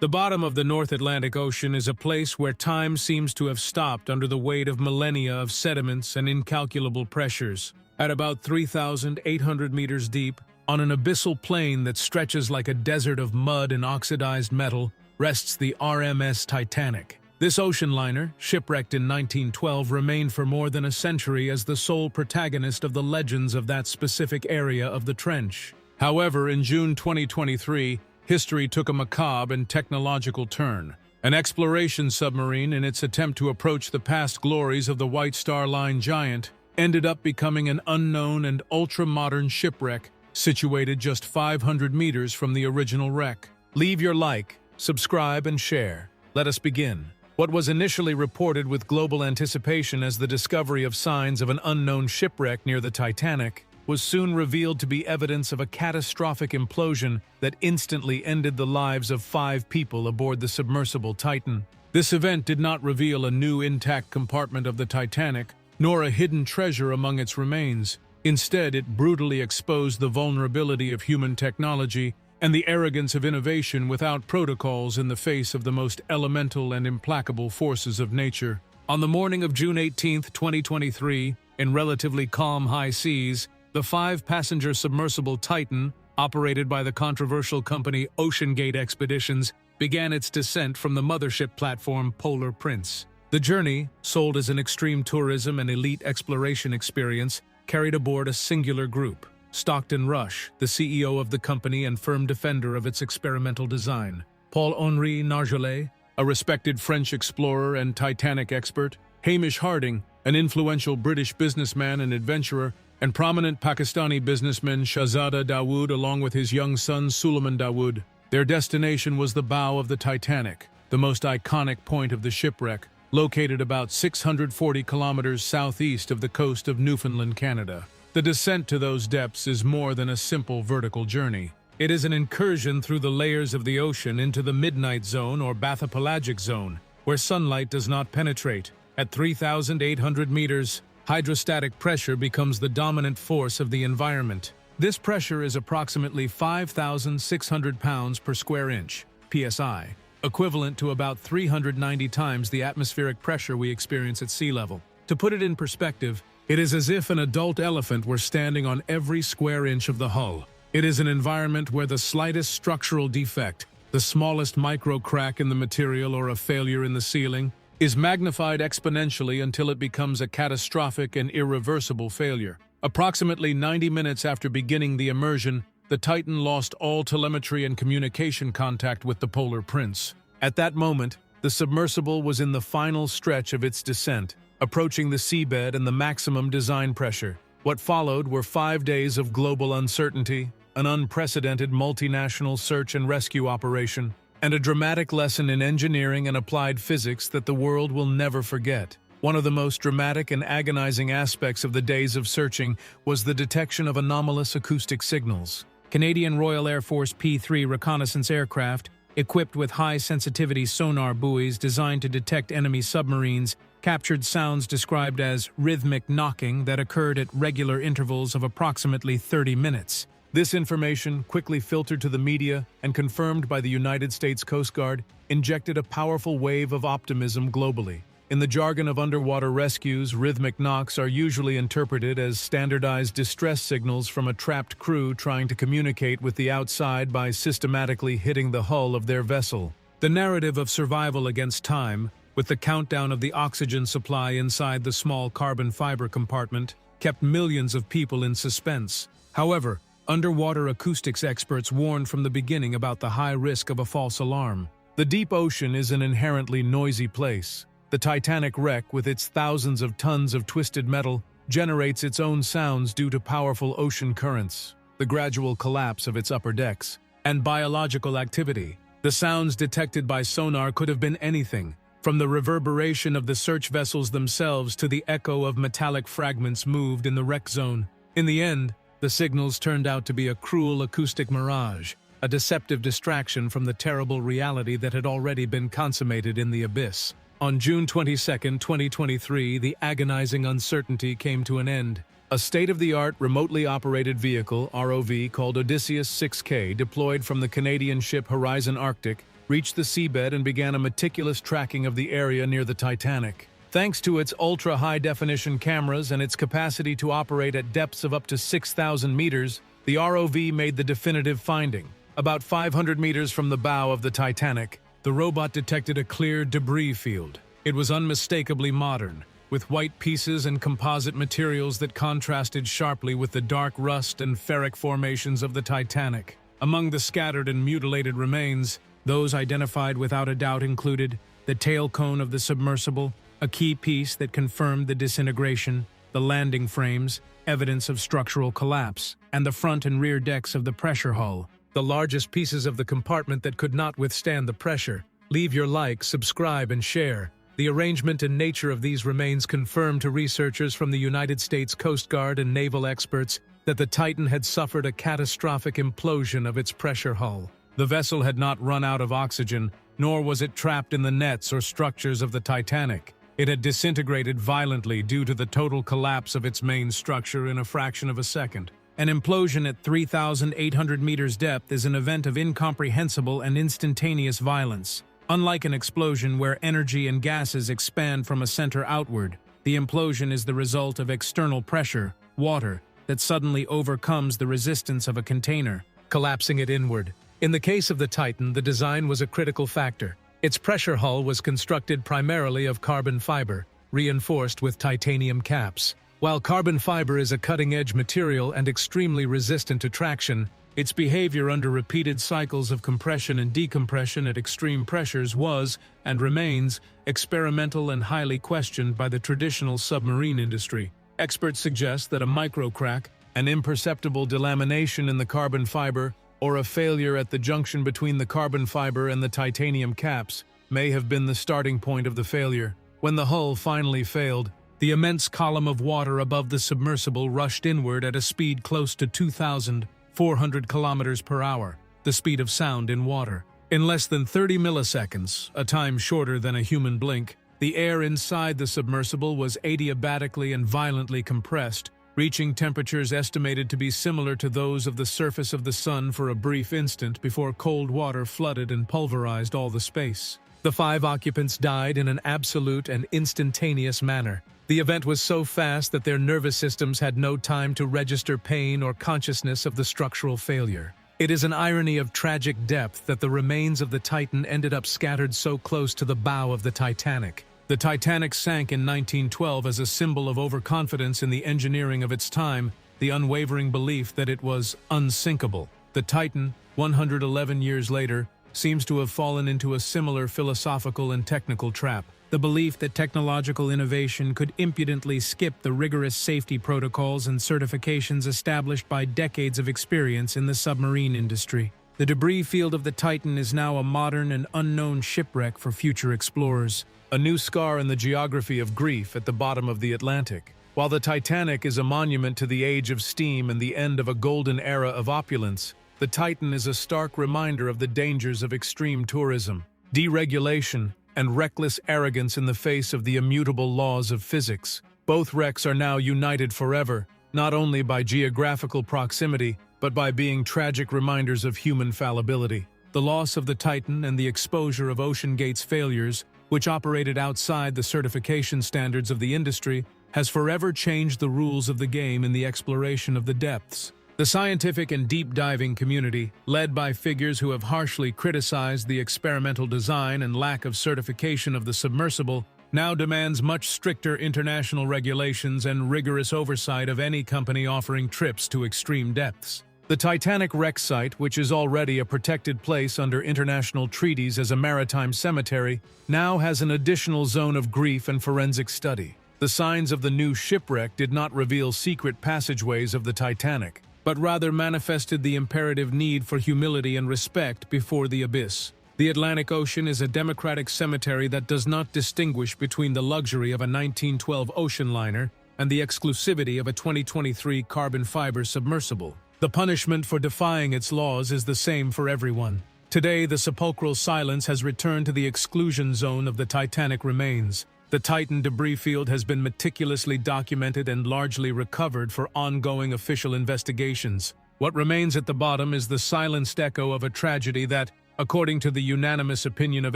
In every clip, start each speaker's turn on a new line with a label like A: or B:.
A: The bottom of the North Atlantic Ocean is a place where time seems to have stopped under the weight of millennia of sediments and incalculable pressures. At about 3,800 meters deep, on an abyssal plain that stretches like a desert of mud and oxidized metal, rests the R-M-S Titanic. This ocean liner, shipwrecked in 1912, remained for more than a century as the sole protagonist of the legends of that specific area of the trench. However, in June 2023, history took a macabre and technological turn. An exploration submarine, in its attempt to approach the past glories of the White Star Line giant, ended up becoming an unknown and ultra-modern shipwreck situated just 500 meters from the original wreck. Leave your like, subscribe, and share. Let us begin. What was initially reported with global anticipation as the discovery of signs of an unknown shipwreck near the Titanic was soon revealed to be evidence of a catastrophic implosion that instantly ended the lives of 5 people aboard the submersible Titan. This event did not reveal a new intact compartment of the Titanic, nor a hidden treasure among its remains. Instead, it brutally exposed the vulnerability of human technology and the arrogance of innovation without protocols in the face of the most elemental and implacable forces of nature. On the morning of June 18, 2023, in relatively calm high seas, the 5-passenger submersible Titan, operated by the controversial company OceanGate Expeditions, began its descent from the mothership platform Polar Prince. The journey, sold as an extreme tourism and elite exploration experience, carried aboard a singular group. Stockton Rush, the CEO of the company and firm defender of its experimental design. Paul-Henri Nargeolet, a respected French explorer and Titanic expert. Hamish Harding, an influential British businessman and adventurer, and prominent Pakistani businessman Shahzada Dawood along with his young son Suleiman Dawood. Their destination was the bow of the Titanic, the most iconic point of the shipwreck, located about 640 kilometers southeast of the coast of Newfoundland, Canada. The descent to those depths is more than a simple vertical journey. It is an incursion through the layers of the ocean into the midnight zone or bathypelagic zone, where sunlight does not penetrate. At 3,800 meters, hydrostatic pressure becomes the dominant force of the environment. This pressure is approximately 5,600 pounds per square inch, psi, equivalent to about 390 times the atmospheric pressure we experience at sea level. To put it in perspective, it is as if an adult elephant were standing on every square inch of the hull. It is an environment where the slightest structural defect, the smallest micro crack in the material or a failure in the ceiling, is magnified exponentially until it becomes a catastrophic and irreversible failure. Approximately 90 minutes after beginning the immersion, the Titan lost all telemetry and communication contact with the Polar Prince. At that moment, the submersible was in the final stretch of its descent, approaching the seabed and the maximum design pressure. What followed were 5 days of global uncertainty, an unprecedented multinational search and rescue operation, and a dramatic lesson in engineering and applied physics that the world will never forget. One of the most dramatic and agonizing aspects of the days of searching was the detection of anomalous acoustic signals. Canadian Royal Air Force P-3 reconnaissance aircraft, equipped with high-sensitivity sonar buoys designed to detect enemy submarines, captured sounds described as rhythmic knocking that occurred at regular intervals of approximately 30 minutes. This information, quickly filtered to the media and confirmed by the United States Coast Guard, injected a powerful wave of optimism globally. In the jargon of underwater rescues, rhythmic knocks are usually interpreted as standardized distress signals from a trapped crew trying to communicate with the outside by systematically hitting the hull of their vessel. The narrative of survival against time, with the countdown of the oxygen supply inside the small carbon fiber compartment, kept millions of people in suspense. However, underwater acoustics experts warned from the beginning about the high risk of a false alarm. The deep ocean is an inherently noisy place. The Titanic wreck, with its thousands of tons of twisted metal, generates its own sounds due to powerful ocean currents, the gradual collapse of its upper decks, and biological activity. The sounds detected by sonar could have been anything, from the reverberation of the search vessels themselves to the echo of metallic fragments moved in the wreck zone. In the end, the signals turned out to be a cruel acoustic mirage, a deceptive distraction from the terrible reality that had already been consummated in the abyss. On June 22, 2023, the agonizing uncertainty came to an end. A state-of-the-art remotely operated vehicle, ROV, called Odysseus 6K, deployed from the Canadian ship Horizon Arctic, reached the seabed and began a meticulous tracking of the area near the Titanic. Thanks to its ultra-high-definition cameras and its capacity to operate at depths of up to 6,000 meters, the ROV made the definitive finding. About 500 meters from the bow of the Titanic, the robot detected a clear debris field. It was unmistakably modern, with white pieces and composite materials that contrasted sharply with the dark rust and ferric formations of the Titanic. Among the scattered and mutilated remains, those identified without a doubt included the tail cone of the submersible, a key piece that confirmed the disintegration, the landing frames, evidence of structural collapse, and the front and rear decks of the pressure hull, the largest pieces of the compartment that could not withstand the pressure. Leave your like, subscribe, and share. The arrangement and nature of these remains confirmed to researchers from the United States Coast Guard and naval experts that the Titan had suffered a catastrophic implosion of its pressure hull. The vessel had not run out of oxygen, nor was it trapped in the nets or structures of the Titanic. It had disintegrated violently due to the total collapse of its main structure in a fraction of a second. An implosion at 3,800 meters depth is an event of incomprehensible and instantaneous violence. Unlike an explosion where energy and gases expand from a center outward, the implosion is the result of external pressure, water, that suddenly overcomes the resistance of a container, collapsing it inward. In the case of the Titan, the design was a critical factor. Its pressure hull was constructed primarily of carbon fiber, reinforced with titanium caps. While carbon fiber is a cutting-edge material and extremely resistant to traction, its behavior under repeated cycles of compression and decompression at extreme pressures was, and remains, experimental and highly questioned by the traditional submarine industry. Experts suggest that a microcrack, an imperceptible delamination in the carbon fiber, or a failure at the junction between the carbon fiber and the titanium caps may have been the starting point of the failure. When the hull finally failed, the immense column of water above the submersible rushed inward at a speed close to 2,400 kilometers per hour, the speed of sound in water. In less than 30 milliseconds, a time shorter than a human blink, the air inside the submersible was adiabatically and violently compressed, reaching temperatures estimated to be similar to those of the surface of the sun for a brief instant before cold water flooded and pulverized all the space. The 5 occupants died in an absolute and instantaneous manner. The event was so fast that their nervous systems had no time to register pain or consciousness of the structural failure. It is an irony of tragic depth that the remains of the Titan ended up scattered so close to the bow of the Titanic. The Titanic sank in 1912 as a symbol of overconfidence in the engineering of its time, the unwavering belief that it was unsinkable. The Titan, 111 years later, seems to have fallen into a similar philosophical and technical trap. The belief that technological innovation could impudently skip the rigorous safety protocols and certifications established by decades of experience in the submarine industry. The debris field of the Titan is now a modern and unknown shipwreck for future explorers, a new scar in the geography of grief at the bottom of the Atlantic. While the Titanic is a monument to the age of steam and the end of a golden era of opulence, the Titan is a stark reminder of the dangers of extreme tourism, deregulation, and reckless arrogance in the face of the immutable laws of physics. Both wrecks are now united forever, not only by geographical proximity, but by being tragic reminders of human fallibility. The loss of the Titan and the exposure of OceanGate's failures, which operated outside the certification standards of the industry, has forever changed the rules of the game in the exploration of the depths. The scientific and deep-diving community, led by figures who have harshly criticized the experimental design and lack of certification of the submersible, now demands much stricter international regulations and rigorous oversight of any company offering trips to extreme depths. The Titanic wreck site, which is already a protected place under international treaties as a maritime cemetery, now has an additional zone of grief and forensic study. The signs of the new shipwreck did not reveal secret passageways of the Titanic, but rather manifested the imperative need for humility and respect before the abyss. The Atlantic Ocean is a democratic cemetery that does not distinguish between the luxury of a 1912 ocean liner and the exclusivity of a 2023 carbon fiber submersible. The punishment for defying its laws is the same for everyone. Today, the sepulchral silence has returned to the exclusion zone of the Titanic remains. The Titan debris field has been meticulously documented and largely recovered for ongoing official investigations. What remains at the bottom is the silenced echo of a tragedy that, according to the unanimous opinion of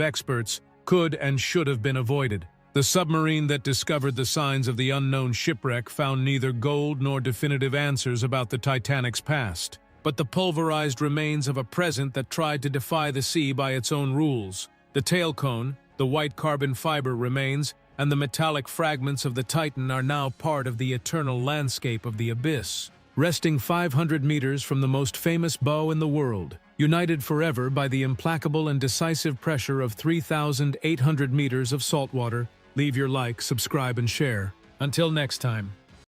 A: experts, could and should have been avoided. The submarine that discovered the signs of the unknown shipwreck found neither gold nor definitive answers about the Titanic's past, but the pulverized remains of a present that tried to defy the sea by its own rules. The tail cone, the white carbon fiber remains, and the metallic fragments of the Titan are now part of the eternal landscape of the abyss, resting 500 meters from the most famous bow in the world, united forever by the implacable and decisive pressure of 3,800 meters of salt water. Leave your like, subscribe, and share. Until next time.